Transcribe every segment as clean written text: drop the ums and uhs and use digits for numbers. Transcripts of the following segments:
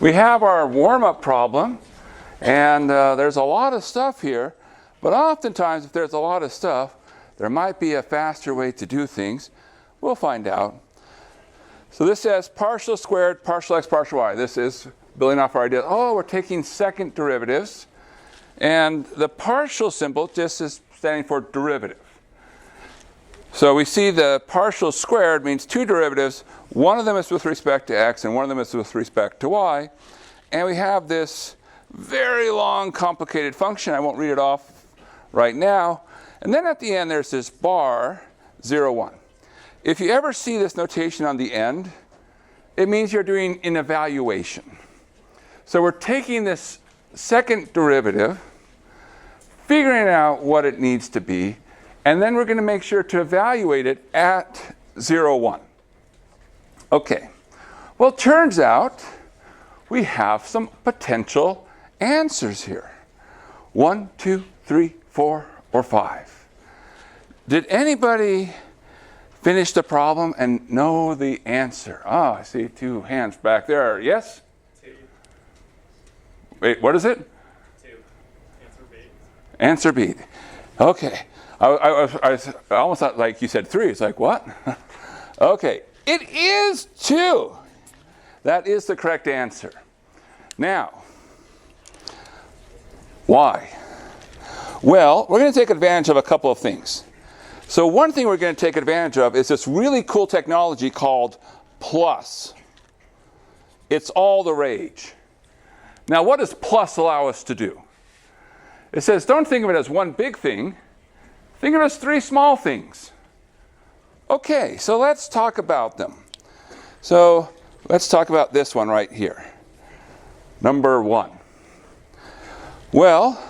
we have our warm-up problem, and there's a lot of stuff here, but oftentimes if there's a lot of stuff, there might be a faster way to do things. We'll find out. So this says partial squared, partial x, partial y. This is building off our idea. Oh, we're taking second derivatives. And the partial symbol just is standing for derivative. So we see the partial squared means two derivatives. One of them is with respect to x, and one of them is with respect to y. And we have this very long, complicated function. I won't read it off right now. And then at the end, there's this bar, 0, 1. If you ever see this notation on the end, it means you're doing an evaluation. So we're taking this second derivative, figuring out what it needs to be, and then we're going to make sure to evaluate it at 0, 1. Okay. Well, it turns out we have some potential answers here. 1, 2, 3, 4, or 5. Did anybody finish the problem and know the answer? Oh, I see two hands back there. Yes? 2. Wait, what is it? 2. Answer B. Answer B. Okay. I almost thought like you said 3. It's like, what? Okay. It is 2. That is the correct answer. Now, why? Well, we're going to take advantage of a couple of things. So one thing we're going to take advantage of is this really cool technology called plus. It's all the rage. Now, what does plus allow us to do? It says, don't think of it as one big thing. Think of it as 3 small things. Okay, so let's talk about them. So let's talk about this one right here. Number 1. Well,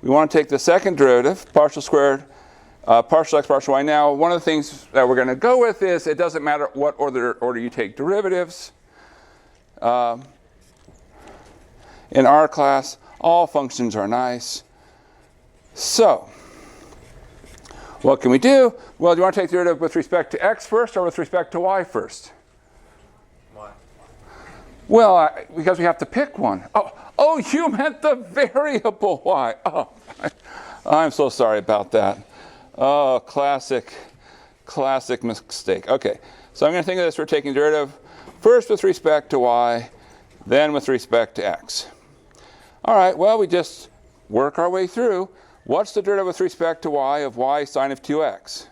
we want to take the second derivative, partial squared, partial x, partial y. Now, one of the things that we're going to go with is it doesn't matter what order you take derivatives. In our class, all functions are nice. So, what can we do? Well, do you want to take the derivative with respect to x first or with respect to y first? Y. Well, because we have to pick one. Oh, you meant the variable y. Oh, I'm so sorry about that. Oh, classic mistake. Okay, so I'm going to think of this. We're taking derivative first with respect to y, then with respect to x. All right, well, we just work our way through. What's the derivative with respect to y of y sine of 2x?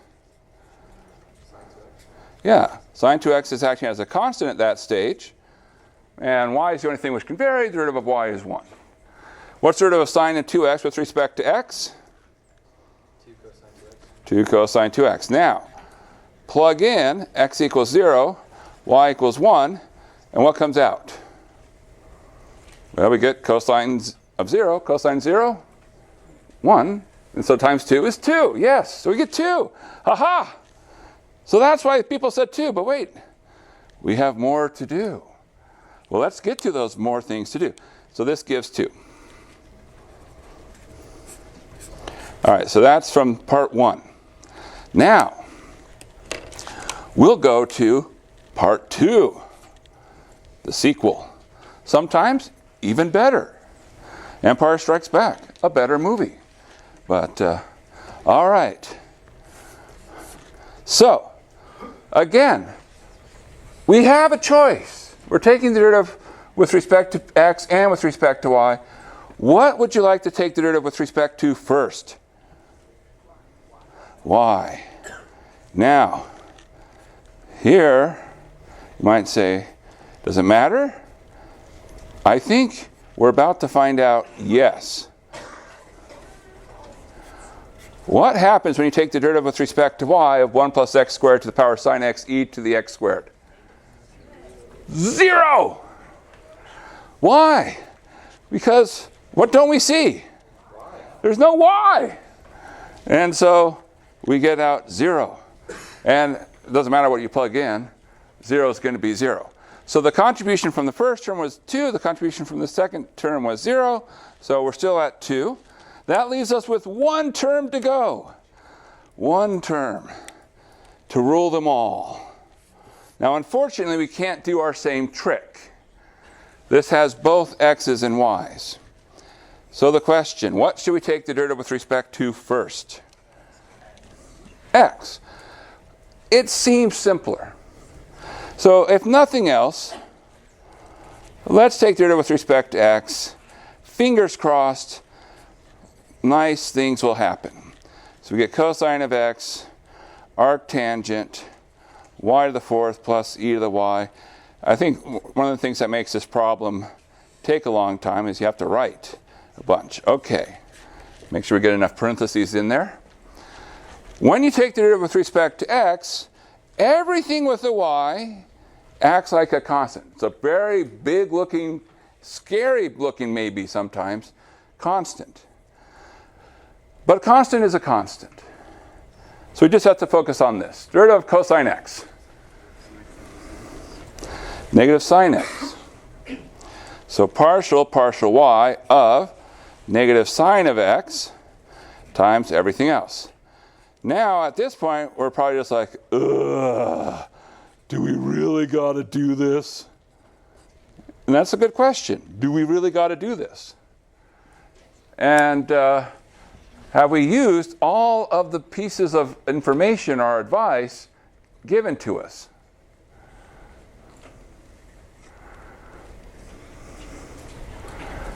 Yeah, sine 2x is acting as a constant at that stage. And y is the only thing which can vary. The derivative of y is 1. What's the derivative of sine of 2x with respect to x? 2 cosine 2x. Now, plug in x equals 0, y equals 1, and what comes out? Well, we get cosine of 0, cosine 0, 1. And so times 2 is 2. Yes, so we get 2. Ha-ha! So that's why people said 2, but wait, we have more to do. Well, let's get to those more things to do. So this gives 2. All right, so that's from part 1. Now, we'll go to part 2, the sequel. Sometimes even better. Empire Strikes Back, a better movie. But, all right. So, again, we have a choice. We're taking the derivative with respect to x and with respect to y. What would you like to take the derivative with respect to first? Y. Now, here, you might say, does it matter? I think we're about to find out yes. What happens when you take the derivative with respect to y of 1 plus x squared to the power sine x e to the x squared? 0! Why? Because what don't we see? There's no y. And so we get out 0. And it doesn't matter what you plug in, 0 is going to be 0. So the contribution from the first term was 2. The contribution from the second term was 0. So we're still at 2. That leaves us with 1 term to go. 1 term to rule them all. Now, unfortunately, we can't do our same trick. This has both x's and y's. So the question, what should we take the derivative with respect to first? X. It seems simpler. So if nothing else, let's take the derivative with respect to x. Fingers crossed, nice things will happen. So we get cosine of x, arctangent, y to the fourth plus e to the y. I think one of the things that makes this problem take a long time is you have to write a bunch. Okay, make sure we get enough parentheses in there. When you take the derivative with respect to x, everything with the y acts like a constant. It's a very big looking, scary looking maybe sometimes, constant. But constant is a constant. So we just have to focus on this. Derivative of cosine x. Negative sine x. So partial y of negative sine of x times everything else. Now, at this point, we're probably just like, ugh, do we really got to do this? And that's a good question. Do we really got to do this? And have we used all of the pieces of information or advice given to us?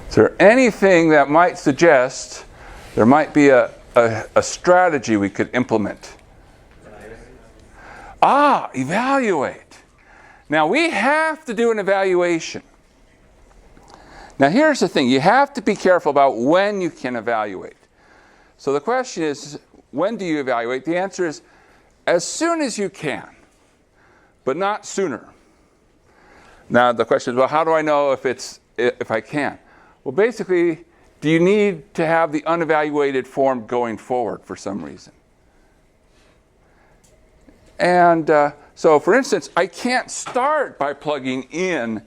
Is there anything that might suggest there might be a strategy we could implement? Evaluate. Now we have to do an evaluation. Now here's the thing. You have to be careful about when you can evaluate. So the question is, when do you evaluate? The answer is, as soon as you can, but not sooner. Now the question is, well, how do I know if I can? Well, basically, do you need to have the unevaluated form going forward for some reason? And so, for instance, I can't start by plugging in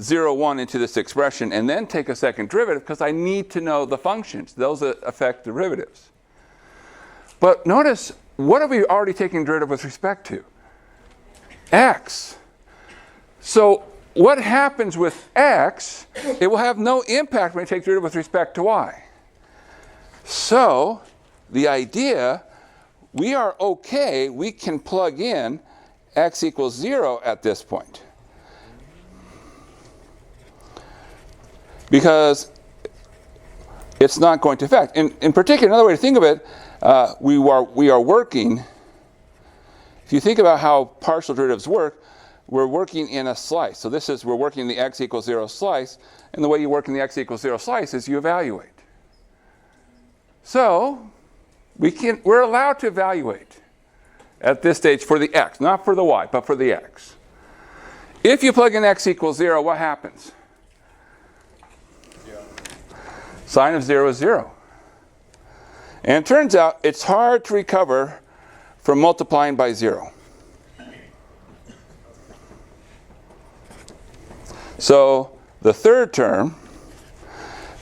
0, 1 into this expression and then take a second derivative because I need to know the functions. Those affect derivatives. But notice, what have we already taken derivative with respect to? X. So what happens with x, it will have no impact when you take derivative with respect to y. So the idea, we are okay, we can plug in x equals 0 at this point. Because it's not going to affect. In particular, another way to think of it, we are working, if you think about how partial derivatives work, we're working in a slice. So we're working in the x equals 0 slice, and the way you work in the x equals 0 slice is you evaluate. So we're allowed to evaluate at this stage for the x, not for the y, but for the x. If you plug in x equals 0, what happens? Sine of 0 is 0. And it turns out it's hard to recover from multiplying by 0. So the third term,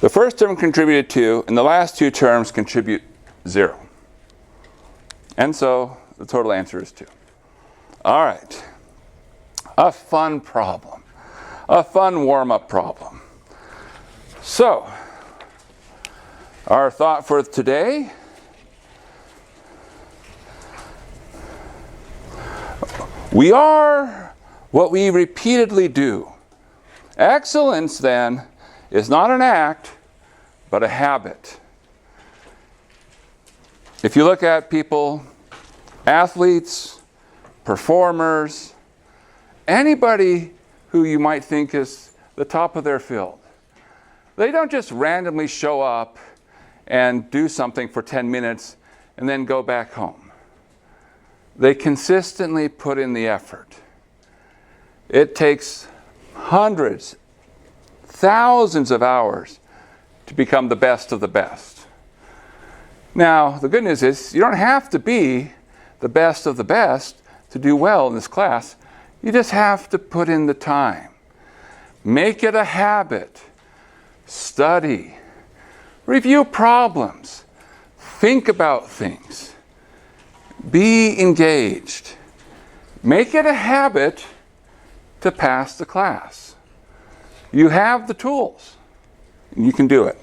the first term contributed 2, and the last two terms contribute 0. And so the total answer is 2. All right. A fun problem. A fun warm-up problem. So, our thought for today. We are what we repeatedly do. Excellence, then, is not an act, but a habit. If you look at people, athletes, performers, anybody who you might think is the top of their field, they don't just randomly show up and do something for 10 minutes and then go back home. They consistently put in the effort. It takes hundreds, thousands of hours to become the best of the best. Now, the good news is you don't have to be the best of the best to do well in this class. You just have to put in the time. Make it a habit. Study. Review problems. Think about things. Be engaged. Make it a habit to pass the class. You have the tools. You can do it.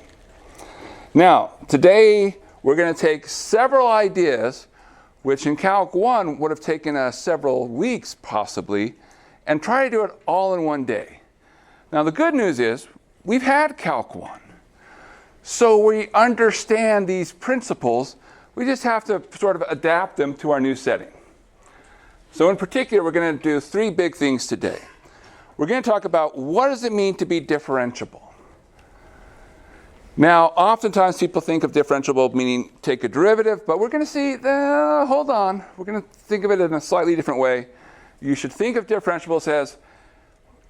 Now, today we're going to take several ideas, which in Calc 1 would have taken us several weeks possibly, and try to do it all in one day. Now, the good news is we've had Calc 1. So we understand these principles. We just have to sort of adapt them to our new setting. So in particular, we're going to do three big things today. We're going to talk about what does it mean to be differentiable. Now, oftentimes people think of differentiable meaning take a derivative, but we're going to see, hold on, we're going to think of it in a slightly different way. You should think of differentiables as,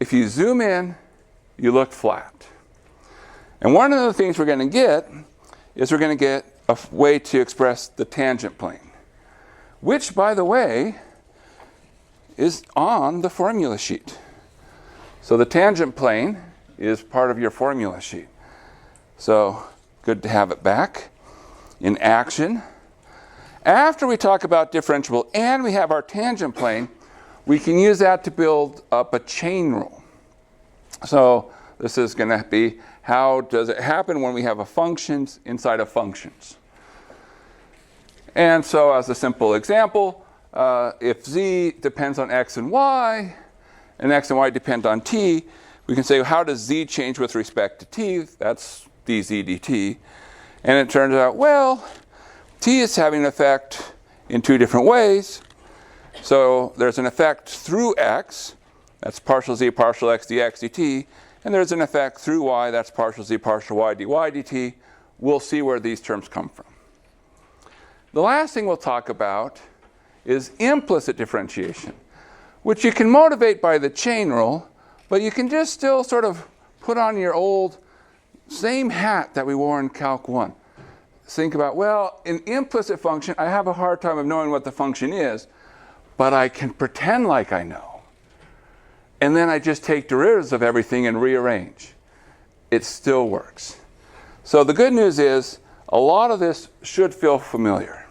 if you zoom in, you look flat. And one of the things we're going to get is we're going to get a way to express the tangent plane, which, by the way, is on the formula sheet. So the tangent plane is part of your formula sheet. So good to have it back in action. After we talk about differentiable and we have our tangent plane, we can use that to build up a chain rule. So this is going to be how does it happen when we have a functions inside of functions. And so as a simple example, if z depends on x and y depend on t, we can say, how does z change with respect to t? That's dz dt. And it turns out, well, t is having an effect in two different ways. So there's an effect through x, that's partial z, partial x, dx, dt. And there's an effect through y, that's partial z, partial y, dy, dt. We'll see where these terms come from. The last thing we'll talk about is implicit differentiation, which you can motivate by the chain rule, but you can just still sort of put on your old same hat that we wore in Calc 1. Think about, well, in implicit function, I have a hard time of knowing what the function is, but I can pretend like I know. And then I just take derivatives of everything and rearrange. It still works. So the good news is a lot of this should feel familiar.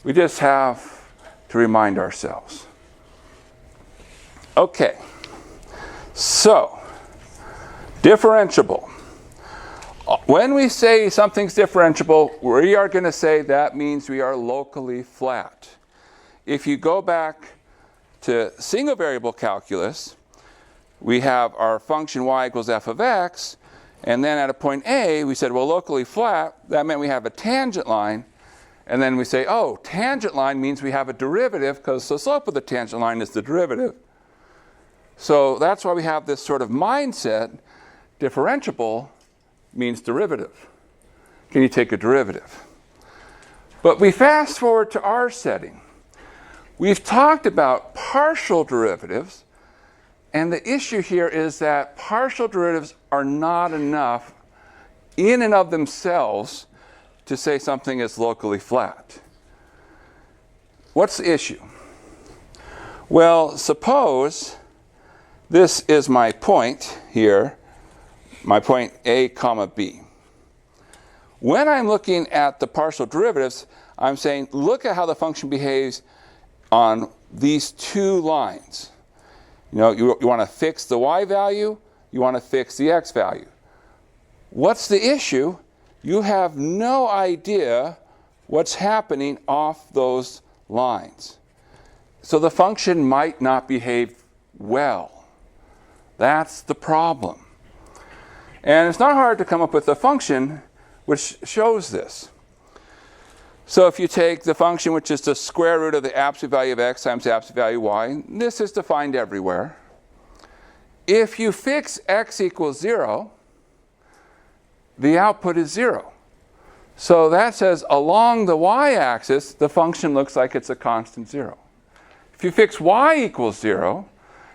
We just have to remind ourselves. Okay, so differentiable. When we say something's differentiable, we are going to say that means we are locally flat. If you go back to single variable calculus, we have our function y equals f of x, and then at a point A, we said, well, locally flat, that meant we have a tangent line, and then we say, oh, tangent line means we have a derivative because the slope of the tangent line is the derivative. So that's why we have this sort of mindset. Differentiable means derivative. Can you take a derivative? But we fast forward to our setting. We've talked about partial derivatives, and the issue here is that partial derivatives are not enough in and of themselves to say something is locally flat. What's the issue? Well, suppose this is my point here, my point A comma B. When I'm looking at the partial derivatives, I'm saying, look at how the function behaves on these two lines. You know, you want to fix the y value, you want to fix the x value. What's the issue? You have no idea what's happening off those lines. So the function might not behave well. That's the problem. And it's not hard to come up with a function which shows this. So if you take the function which is the square root of the absolute value of x times the absolute value of y, this is defined everywhere. If you fix x equals 0, the output is 0. So that says along the y-axis, the function looks like it's a constant 0. If you fix y equals 0,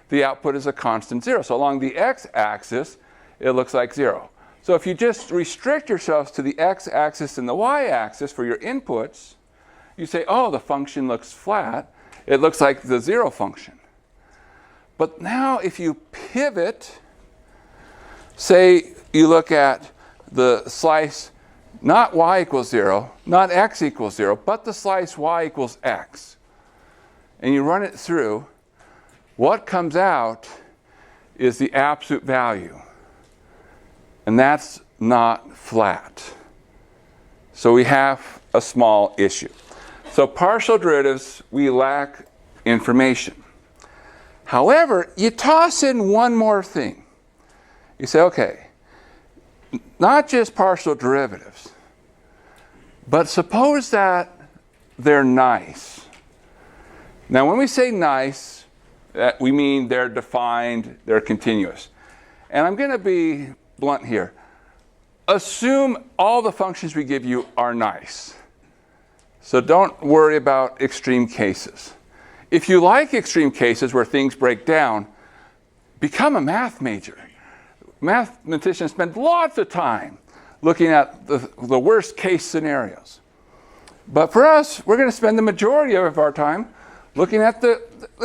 the output is a constant 0. So along the x-axis, it looks like 0. So if you just restrict yourselves to the x-axis and the y-axis for your inputs, you say, oh, the function looks flat. It looks like the 0 function. But now if you pivot, say you look at the slice not y equals 0, not x equals 0, but the slice y equals x, and you run it through, what comes out is the absolute value. And that's not flat. So we have a small issue. So partial derivatives, we lack information. However, you toss in one more thing. You say, okay, not just partial derivatives, but suppose that they're nice. Now, when we say nice, we mean they're defined, they're continuous. And I'm going to be blunt here. Assume all the functions we give you are nice. So don't worry about extreme cases. If you like extreme cases where things break down, become a math major. Mathematicians spend lots of time looking at the worst case scenarios. But for us, we're going to spend the majority of our time looking at the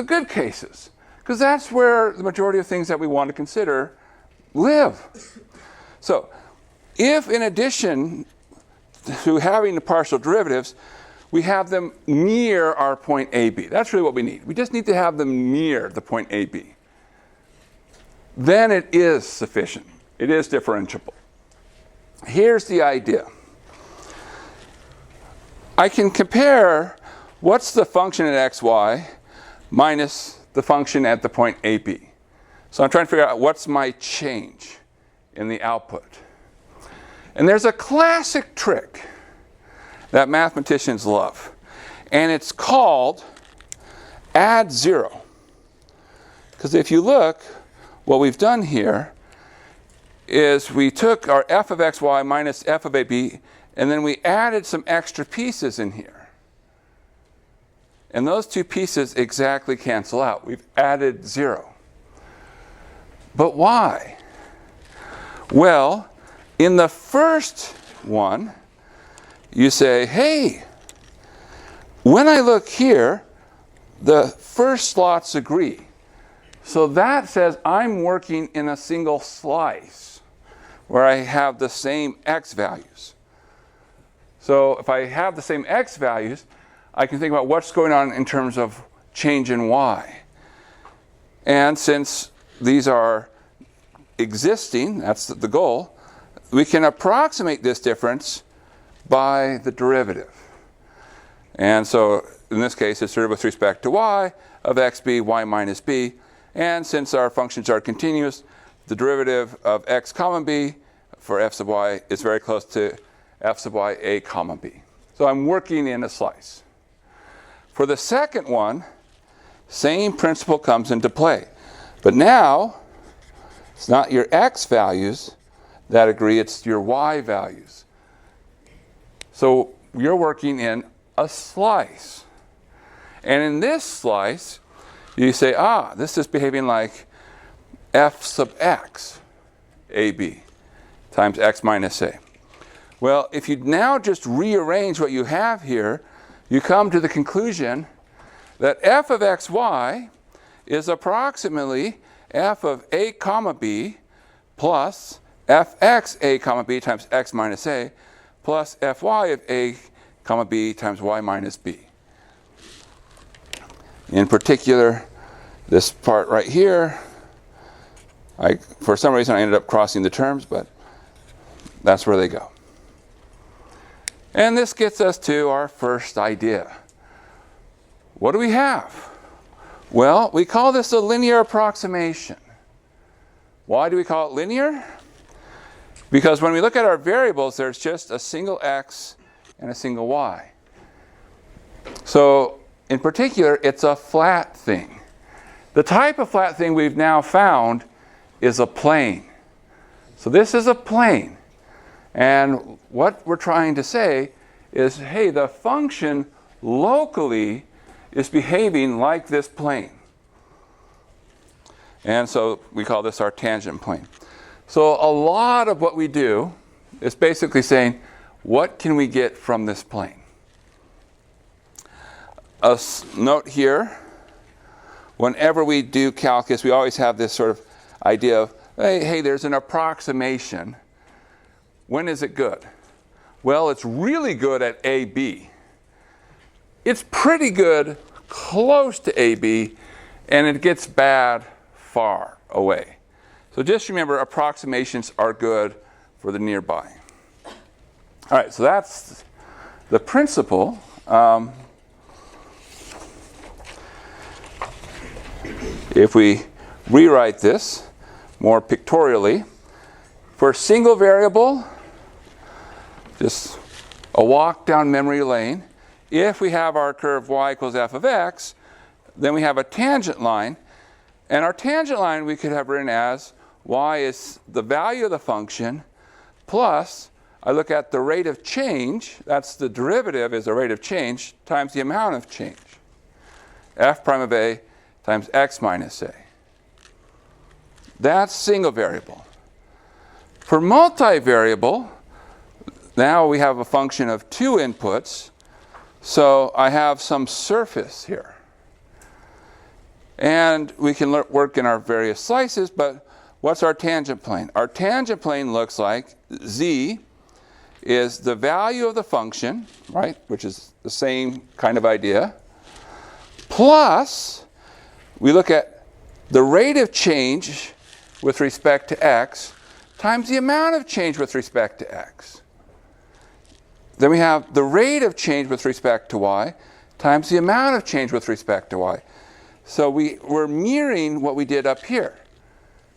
good cases, because that's where the majority of things that we want to consider live. So if in addition to having the partial derivatives, we have them near our point AB. That's really what we need. We just need to have them near the point AB. Then it is sufficient. It is differentiable. Here's the idea. I can compare what's the function at xy minus the function at the point AB. So I'm trying to figure out what's my change in the output. And there's a classic trick that mathematicians love. And it's called add zero. Because if you look, what we've done here is we took our f of xy minus f of ab, and then we added some extra pieces in here. And those two pieces exactly cancel out. We've added zero. But why? Well, in the first one, you say, hey, when I look here, the first slots agree. So that says I'm working in a single slice where I have the same x values. So if I have the same x values, I can think about what's going on in terms of change in y. And since these are existing, that's the goal, we can approximate this difference by the derivative. And so in this case, it's derivative with respect to y of xb, y minus b. And since our functions are continuous, the derivative of x comma b for f sub y is very close to f sub y a comma b. So I'm working in a slice. For the second one, same principle comes into play. But now, it's not your x values that agree, it's your y values. So you're working in a slice. And in this slice, you say, this is behaving like f sub x, ab, times x minus a. Well, if you now just rearrange what you have here, you come to the conclusion that f of xy is approximately f of a comma b plus fx a comma b times x minus a plus fy of a comma b times y minus b. In particular, this part right here, for some reason I ended up crossing the terms, but that's where they go. And this gets us to our first idea. What do we have? Well, we call this a linear approximation. Why do we call it linear? Because when we look at our variables, there's just a single x and a single y. So, in particular, it's a flat thing. The type of flat thing we've now found is a plane. So this is a plane. And what we're trying to say is, hey, the function locally is behaving like this plane. And so we call this our tangent plane. So a lot of what we do is basically saying, what can we get from this plane? A note here, whenever we do calculus, we always have this sort of idea of, hey, there's an approximation. When is it good? Well, it's really good at AB. It's pretty good close to AB, and it gets bad far away. So just remember, approximations are good for the nearby. All right, so that's the principle. If we rewrite this more pictorially, for a single variable, just a walk down memory lane, if we have our curve y equals f of x, then we have a tangent line. And our tangent line we could have written as y is the value of the function plus, I look at the rate of change, that's the derivative is the rate of change, times the amount of change. F prime of a times x minus a. That's single variable. For multivariable, now we have a function of two inputs, so I have some surface here. And we can work in our various slices, but what's our tangent plane? Our tangent plane looks like z is the value of the function, right, which is the same kind of idea, plus we look at the rate of change with respect to x times the amount of change with respect to x. Then we have the rate of change with respect to y times the amount of change with respect to y. So we're mirroring what we did up here.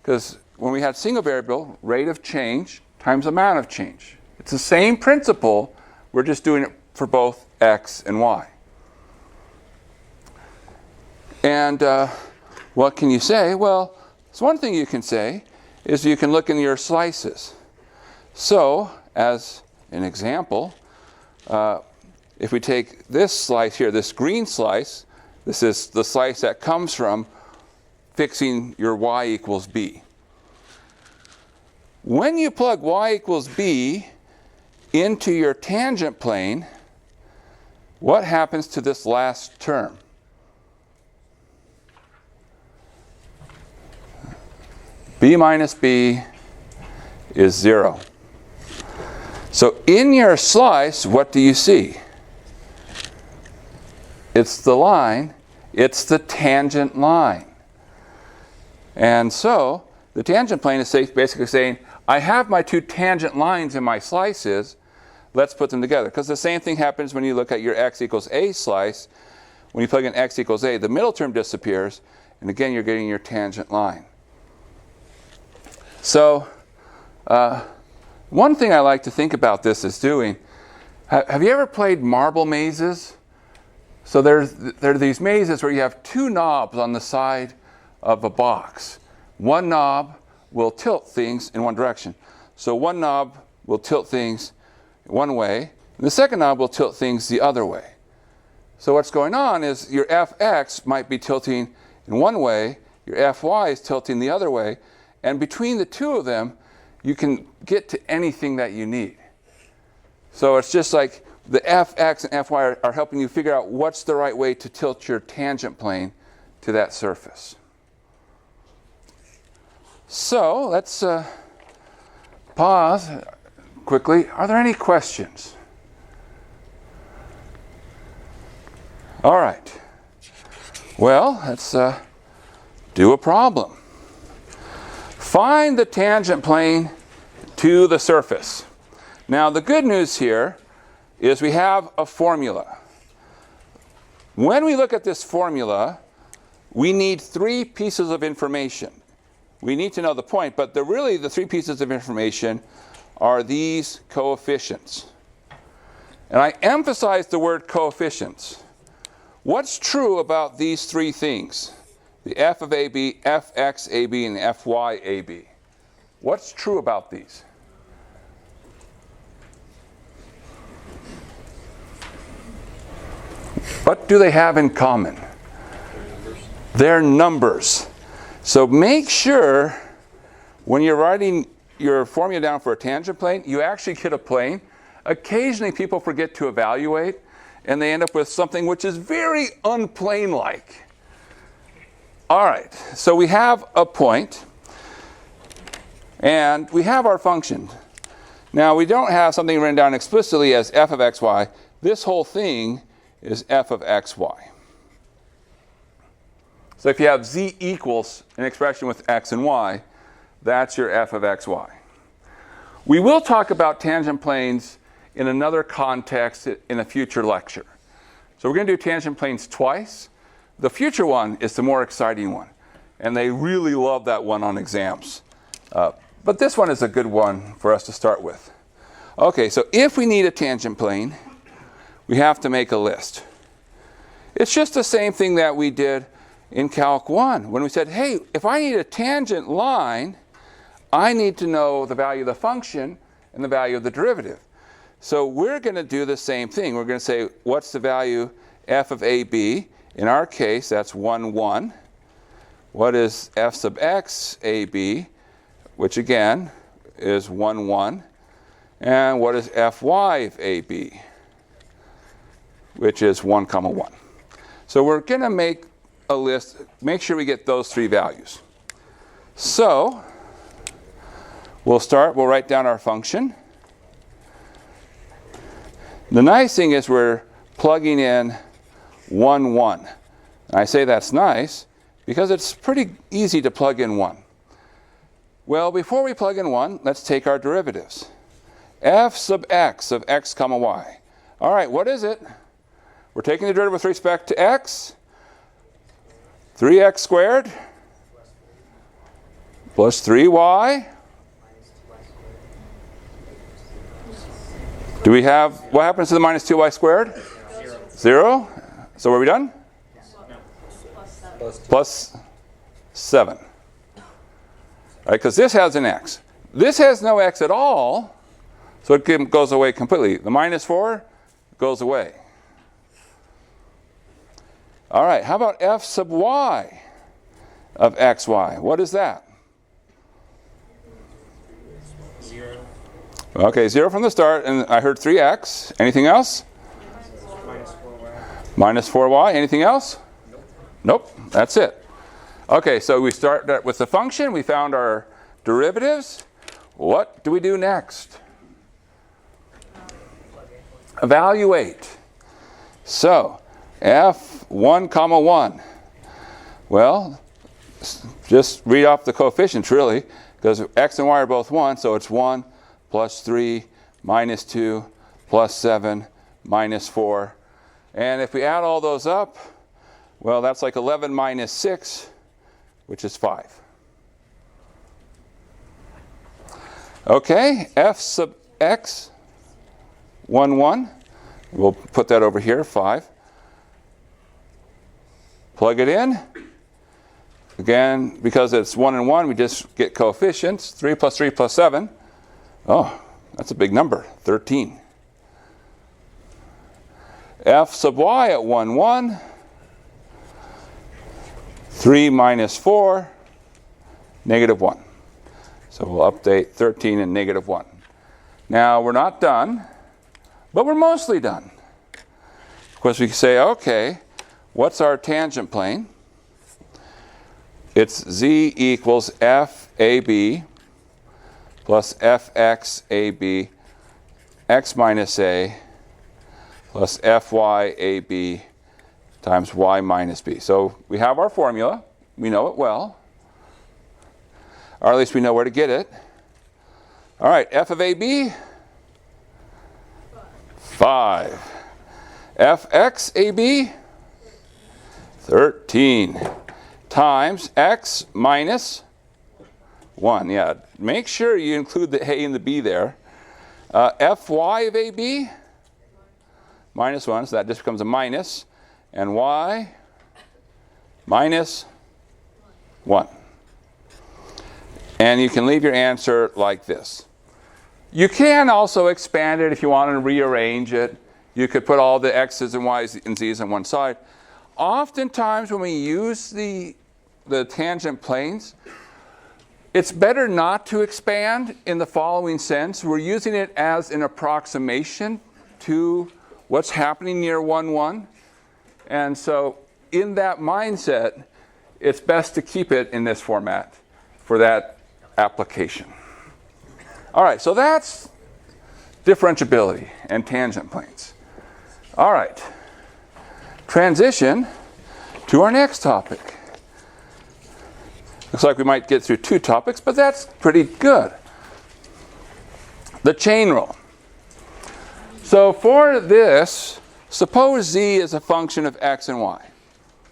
Because when we had single variable, rate of change times amount of change. It's the same principle, we're just doing it for both x and y. And what can you say? Well, so one thing you can say is you can look in your slices. So, as an example, if we take this slice here, this green slice, this is the slice that comes from fixing your y equals b. When you plug y equals b into your tangent plane, what happens to this last term? B minus b is 0. So in your slice, what do you see? It's the line, it's the tangent line. And so the tangent plane is basically saying, I have my two tangent lines in my slices, let's put them together. Because the same thing happens when you look at your x equals a slice. When you plug in x equals a, the middle term disappears, and again you're getting your tangent line. So one thing I like to think about this is doing, have you ever played marble mazes? So there are these mazes where you have two knobs on the side of a box. One knob will tilt things in one direction. So one knob will tilt things one way, and the second knob will tilt things the other way. So what's going on is your fx might be tilting in one way, your fy is tilting the other way, and between the two of them, you can get to anything that you need. So it's just like the fx and fy are helping you figure out what's the right way to tilt your tangent plane to that surface. So let's pause quickly. Are there any questions? All right. Well, let's do a problem. Find the tangent plane to the surface. Now, the good news here is we have a formula. When we look at this formula, we need three pieces of information. We need to know the point, but really the three pieces of information are these coefficients. And I emphasize the word coefficients. What's true about these three things? The f of AB, fx AB, and fy AB. What's true about these? What do they have in common? They're numbers. So make sure when you're writing your formula down for a tangent plane, you actually get a plane. Occasionally people forget to evaluate, and they end up with something which is very unplane-like. All right, so we have a point, and we have our function. Now, we don't have something written down explicitly as f of xy. This whole thing is f of xy. So if you have z equals an expression with x and y, That's your f of xy. We will talk about tangent planes in another context in a future lecture. So we're going to do tangent planes twice. The future one is the more exciting one. And they really love that one on exams. But this one is a good one for us to start with. Okay, so if we need a tangent plane, we have to make a list. It's just the same thing that we did in Calc 1 when we said, hey, if I need a tangent line, I need to know the value of the function and the value of the derivative. So we're going to do the same thing. We're going to say, what's the value f of ab? In our case, that's 1, 1. What is f sub x ab, which again is 1, 1. And what is fy of ab, which is 1, 1. So we're going to make a list, make sure we get those three values. So we'll write down our function. The nice thing is we're plugging in 1, 1. And I say that's nice because it's pretty easy to plug in 1. Well, before we plug in 1, let's take our derivatives. F sub x of x comma y. All right, what is it? We're taking the derivative with respect to x. 3x squared plus 3y. Do we have, what happens to the minus 2y squared? 0. So are we done? Plus 7. All right, because this has an x. This has no x at all. So it goes away completely. The minus 4 goes away. All right, how about f sub y of xy? What is that? 0. Okay, 0 from the start, and I heard 3x. Anything else? Minus 4y. Minus 4y. Anything else? Nope, that's it. Okay, so we start with the function. We found our derivatives. What do we do next? Evaluate. So, f1, 1. Well, just read off the coefficients really, because x and y are both 1, so it's 1 plus 3 minus 2 plus 7 minus 4. And if we add all those up, well, that's like 11 minus 6, which is 5. Okay, f sub x, 1, 1. We'll put that over here, 5. Plug it in. Again, because it's 1 and 1, we just get coefficients. 3 plus 3 plus 7. Oh, that's a big number, 13. F sub y at 1, 1. 3 minus 4, negative 1. So we'll update 13 and negative 1. Now, we're not done, but we're mostly done. Of course, we can say, okay, what's our tangent plane? It's z equals fab plus fxab x minus a plus fyab times y minus b. So we have our formula. We know it well. Or at least we know where to get it. All right, f of ab, 5. fxab, 13. Times x minus 1. Yeah, make sure you include the a and the b there. Fy of ab, minus 1, so that just becomes a minus. And y minus 1. And you can leave your answer like this. You can also expand it if you want to rearrange it. You could put all the x's and y's and z's on one side. Oftentimes when we use the tangent planes, it's better not to expand in the following sense. We're using it as an approximation to what's happening near 1, 1. And so in that mindset, it's best to keep it in this format for that application. All right, so that's differentiability and tangent planes. All right, transition to our next topic. Looks like we might get through 2 topics, but that's pretty good. The chain rule. So for this, suppose z is a function of x and y.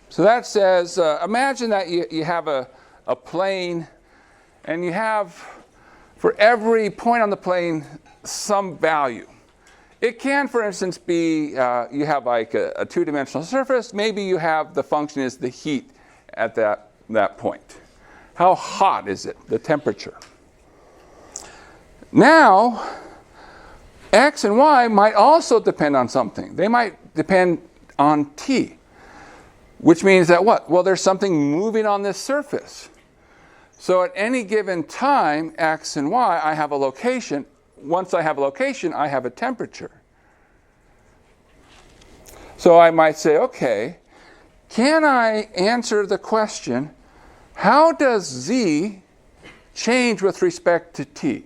So that says, imagine that you have a plane, and you have, for every point on the plane, some value. It can, for instance, be you have like a 2-dimensional surface. Maybe you have the function is the heat at that point. How hot is it, the temperature? Now, x and y might also depend on something. They might depend on t, which means that what? Well, there's something moving on this surface. So at any given time, x and y, I have a location. Once I have a location, I have a temperature. So I might say, okay, can I answer the question, how does z change with respect to t?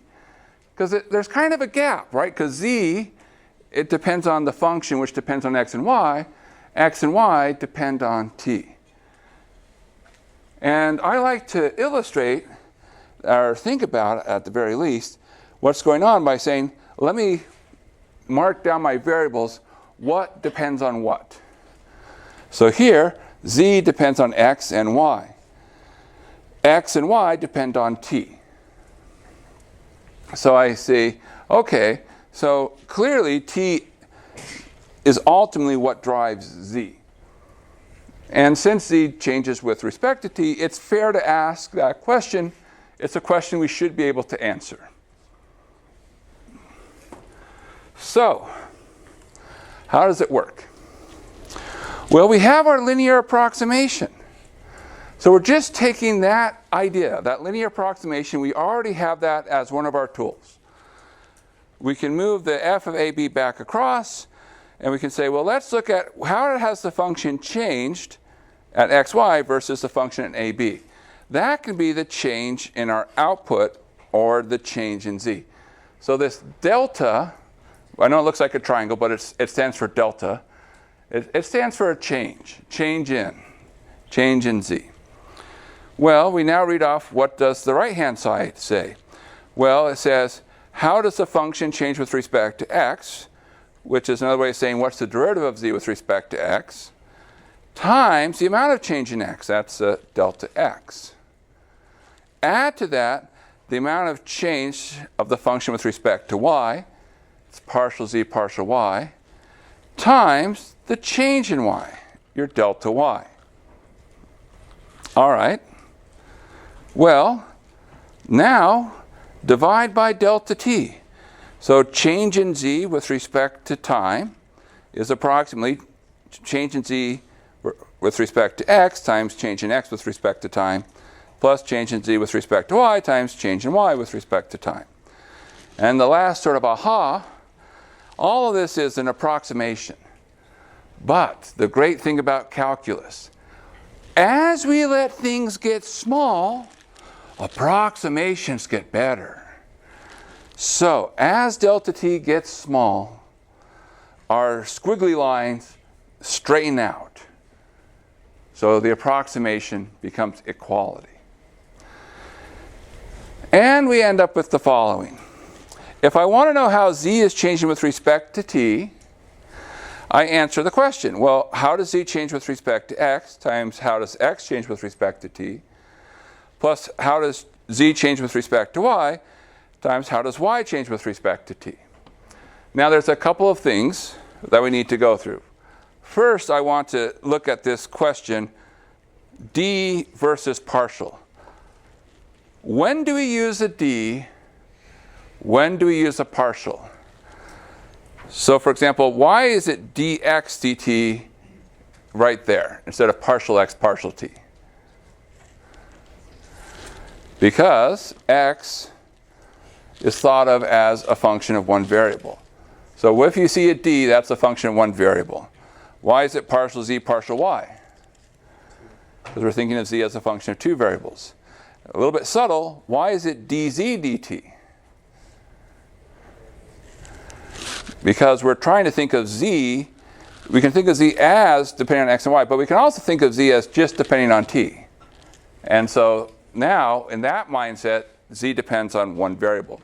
Because there's kind of a gap, right? Because z, it depends on the function, which depends on x and y. X and y depend on t. And I like to illustrate, or think about, at the very least, what's going on by saying, let me mark down my variables, what depends on what. So here, z depends on x and y. X and y depend on t. So I say, okay, so clearly t is ultimately what drives z. And since z changes with respect to t, it's fair to ask that question. It's a question we should be able to answer. So, how does it work? Well, we have our linear approximation. So we're just taking that idea, that linear approximation. We already have that as one of our tools. We can move the f of ab back across, and we can say, well, let's look at how has the function changed at xy versus the function at ab. That can be the change in our output or the change in z. So this delta, I know it looks like a triangle, but it stands for delta. It stands for a change in z. Well, we now read off, what does the right-hand side say? Well, it says, how does the function change with respect to x, which is another way of saying what's the derivative of z with respect to x, times the amount of change in x, that's delta x. Add to that the amount of change of the function with respect to y, it's partial z partial y, times the change in y, your delta y. All right. Well, now divide by delta t. So change in z with respect to time is approximately change in z with respect to x times change in x with respect to time, plus change in z with respect to y times change in y with respect to time. And the last sort of aha, all of this is an approximation. But the great thing about calculus, as we let things get small, approximations get better. So as delta t gets small, our squiggly lines straighten out. So the approximation becomes equality. And we end up with the following. If I want to know how z is changing with respect to t, I answer the question. Well, how does z change with respect to x times how does x change with respect to t, plus how does z change with respect to y times how does y change with respect to t. Now there's a couple of things that we need to go through. First, I want to look at this question, d versus partial. When do we use a d? When do we use a partial? So for example, why is it dx dt right there instead of partial x partial t? Because x is thought of as a function of one variable. So if you see a d, that's a function of one variable. Why is it partial z partial y? Because we're thinking of z as a function of two variables. A little bit subtle, why is it dz dt? Because we're trying to think of z, we can think of z as depending on x and y, but we can also think of z as just depending on t. And so now, in that mindset, z depends on one variable.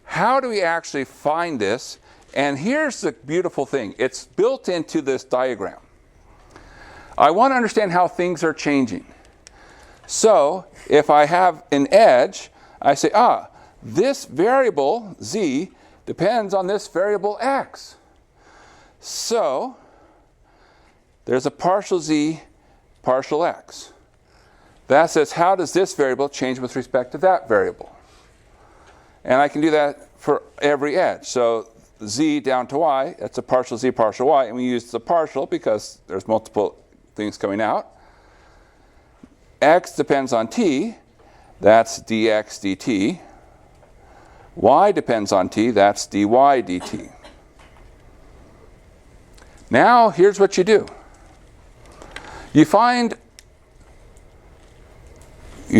How do we actually find this? And here's the beautiful thing. It's built into this diagram. I want to understand how things are changing. So if I have an edge, I say, this variable, z, depends on this variable x. So there's a partial z, partial x. That says, how does this variable change with respect to that variable? And I can do that for every edge. So z down to y, that's a partial z, partial y. And we use the partial because there's multiple things coming out. X depends on t, that's dx dt. Y depends on t, that's dy dt. Now, here's what you do. You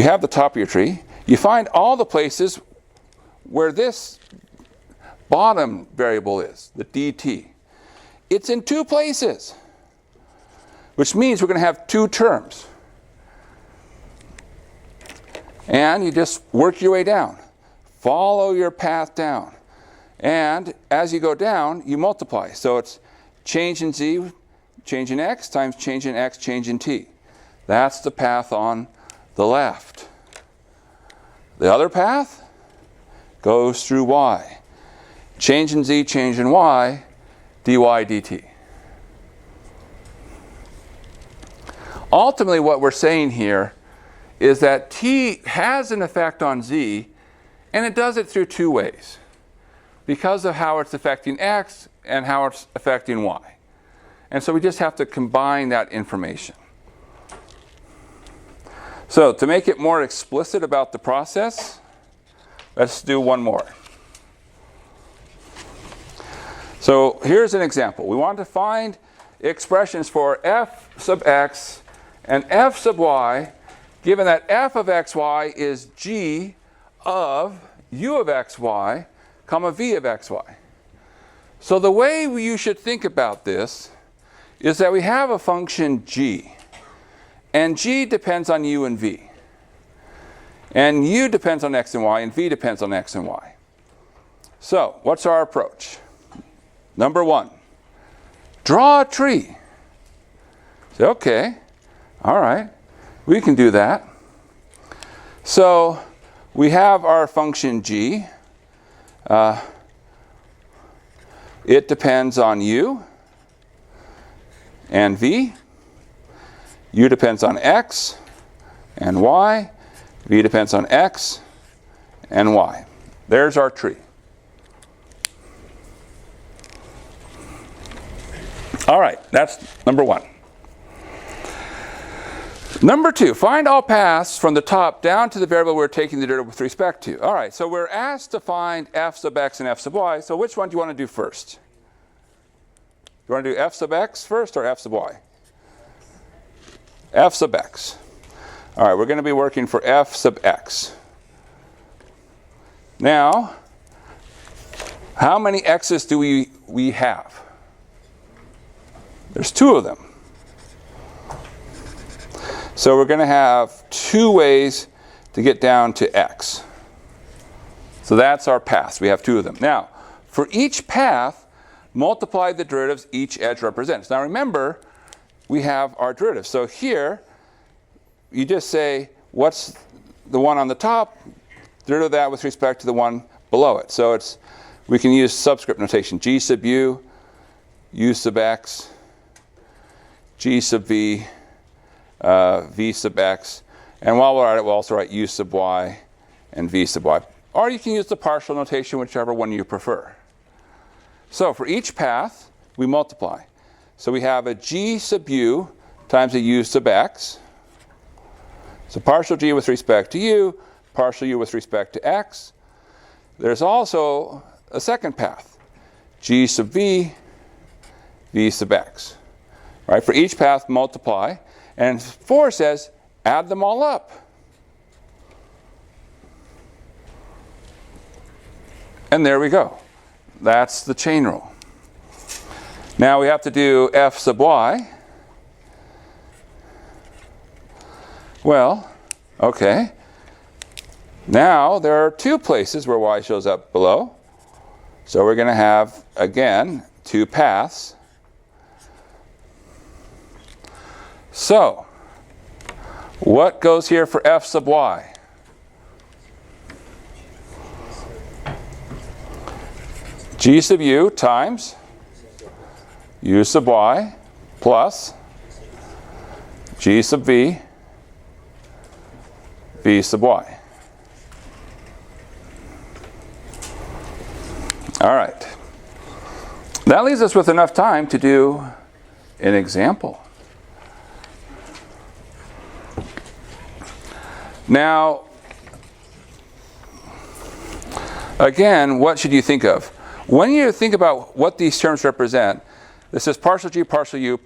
have the top of your tree. You find all the places where this bottom variable is, the dt. It's in two places, which means we're going to have two terms. And you just work your way down. Follow your path down. And as you go down, you multiply. So it's change in z, change in x, times change in x, change in t. That's the path on the left. The other path goes through y. Change in z, change in y, dy dt. Ultimately, what we're saying here is that t has an effect on z, and it does it through two ways, because of how it's affecting x and how it's affecting y. And so we just have to combine that information. So to make it more explicit about the process, let's do one more. So here's an example. We want to find expressions for f sub x and f sub y, given that f of xy is g of u of xy, comma v of xy. So the way you should think about this is that we have a function g, and g depends on u and v. And u depends on x and y, and v depends on x and y. So what's our approach? Number one, draw a tree. Say, okay, all right, we can do that. So we have our function g. It depends on u and v. U depends on x and y. V depends on x and y. There's our tree. All right, that's number one. Number two, find all paths from the top down to the variable we're taking the derivative with respect to. All right, so we're asked to find f sub x and f sub y. So which one do you want to do first? You want to do f sub x first or f sub y? F sub x. All right, we're going to be working for f sub x. Now, how many x's do we have? There's two of them. So we're going to have two ways to get down to x. So that's our paths. We have two of them. Now, for each path, multiply the derivatives each edge represents. Now remember, we have our derivative. So here, you just say, what's the one on the top? Derivative of that with respect to the one below it. So we can use subscript notation. G sub u, u sub x, g sub v, v sub x. And while we're at it, we'll also write u sub y and v sub y. Or you can use the partial notation, whichever one you prefer. So for each path, we multiply. So we have a g sub u times a u sub x. So partial g with respect to u, partial u with respect to x. There's also a second path, g sub v, v sub x. Right? For each path, multiply. And 4 says, add them all up. And there we go. That's the chain rule. Now we have to do f sub y. Well, Okay. Now there are two places where y shows up below. So we're going to have, again, two paths. So, what goes here for f sub y? G sub u times u sub y plus g sub v, v sub y. All right. That leaves us with enough time to do an example. Now, again, what should you think of? When you think about what these terms represent, this is partial g, partial u,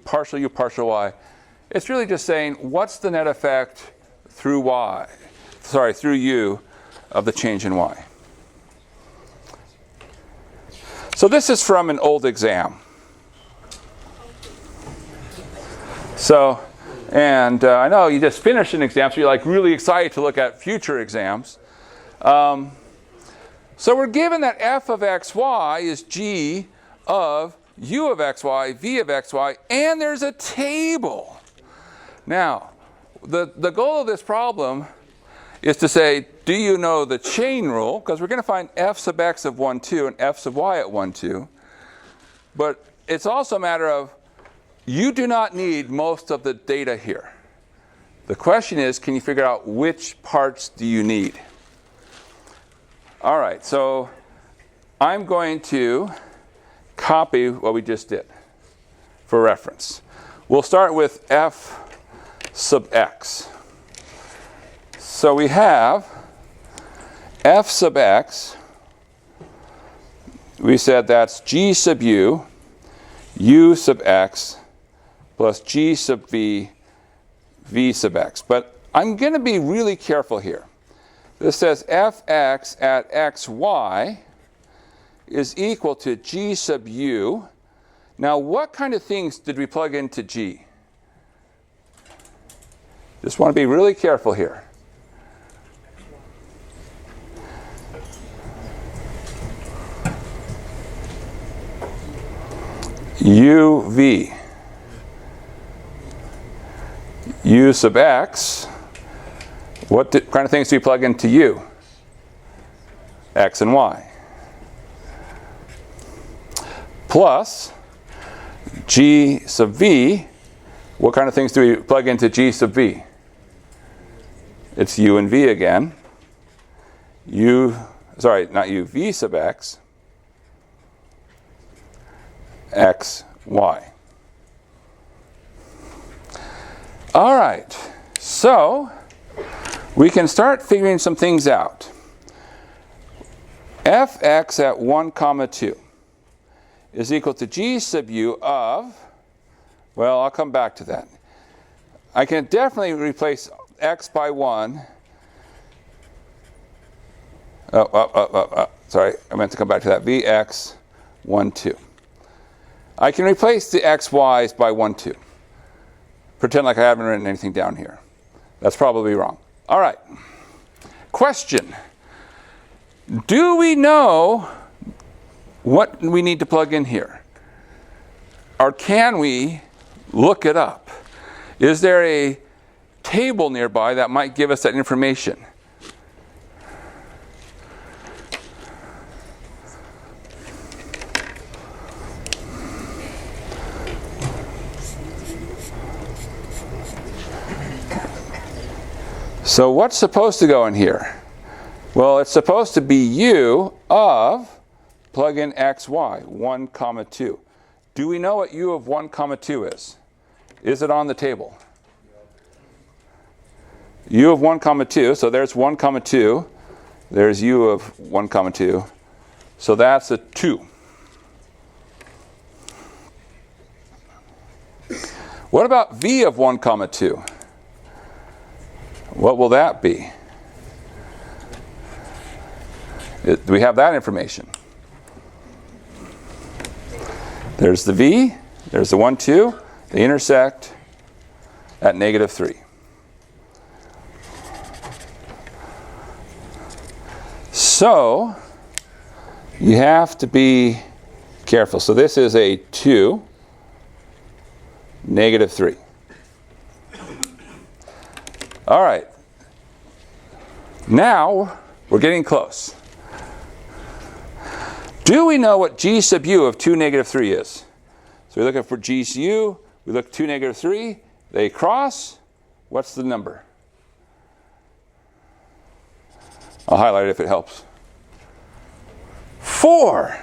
partial y. It's really just saying what's the net effect through through u of the change in y. So this is from an old exam. So, and I know you just finished an exam, so you're like really excited to look at future exams. So we're given that f of xy is g of u of xy, v of xy, and there's a table. Now, the goal of this problem is to say, do you know the chain rule? Because we're going to find f sub x of 1, 2 and f sub y at 1, 2. But it's also a matter of, you do not need most of the data here. The question is, can you figure out which parts do you need? All right, so I'm going to copy what we just did for reference. We'll start with f sub x. So we have f sub x, we said that's g sub u, u sub x, plus g sub v, v sub x. But I'm going to be really careful here. This says fx at xy is equal to g sub u. Now, what kind of things did we plug into g? Just want to be really careful here. uv, u sub x, what kind of things do we plug into u? X and y. Plus g sub v, what kind of things do we plug into g sub v? It's u and v again. Not u, v sub x, x, y. All right, so we can start figuring some things out. fx at 1, 2 is equal to g sub u of, well, I'll come back to that. I can definitely replace x by 1. Sorry, I meant to come back to that. Vx 1, 2. I can replace the xy's by 1, 2. Pretend like I haven't written anything down here. That's probably wrong. All right. Question. Do we know what we need to plug in here? Or can we look it up? Is there a table nearby that might give us that information? So what's supposed to go in here? Well, it's supposed to be u of, plug in xy, 1, 2. Do we know what u of 1, 2 is? Is it on the table? U of 1, 2, so there's 1, 2. There's u of 1, 2. So that's a 2. What about v of 1, 2? What will that be? Do we have that information? There's the v, there's the 1, 2, they intersect at -3. So you have to be careful. So this is a 2, negative 3. All right. Now we're getting close. Do we know what g sub u of 2, negative 3 is? So we're looking for g sub u. We look 2, negative 3. They cross. What's the number? I'll highlight it if it helps. 4.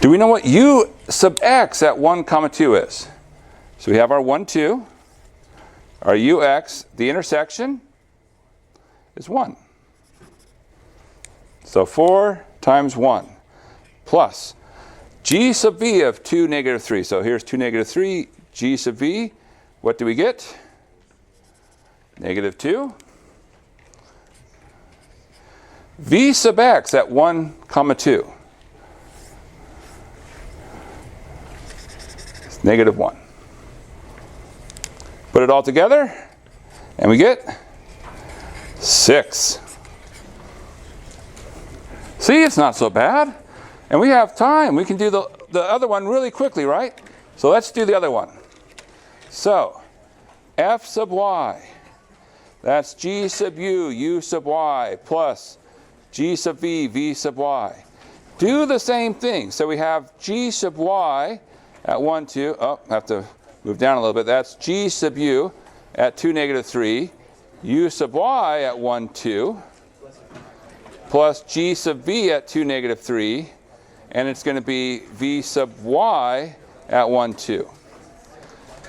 Do we know what u sub x at 1, 2 is? So we have our 1, 2. Our ux, the intersection, is 1. So 4 times 1 plus g sub v of 2, negative 3. So here's 2, negative 3, g sub v. What do we get? Negative 2. V sub x at 1, 2. It's negative 1. Put it all together, and we get 6. See, it's not so bad. And we have time. We can do the other one really quickly, right? So let's do the other one. So, f sub y, that's g sub u, u sub y, plus g sub v, v sub y. Do the same thing. So we have g sub y at 1, 2. Oh, I have to move down a little bit. That's g sub u at 2, negative 3, u sub y at 1, 2, plus g sub v at 2, negative 3, and it's going to be v sub y at 1, 2.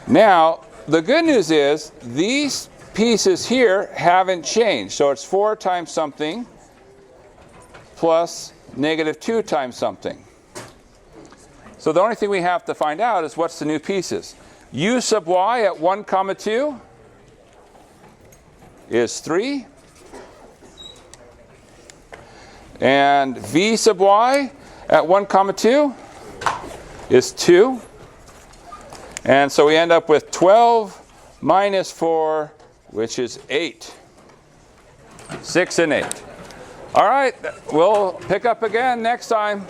Now, the good news is these pieces here haven't changed. So it's 4 times something plus negative 2 times something. So the only thing we have to find out is what's the new pieces. U sub y at 1, 2 is 3. And v sub y at 1, 2 is 2. And so we end up with 12 minus 4, which is 8. 6 and 8. All right, we'll pick up again next time.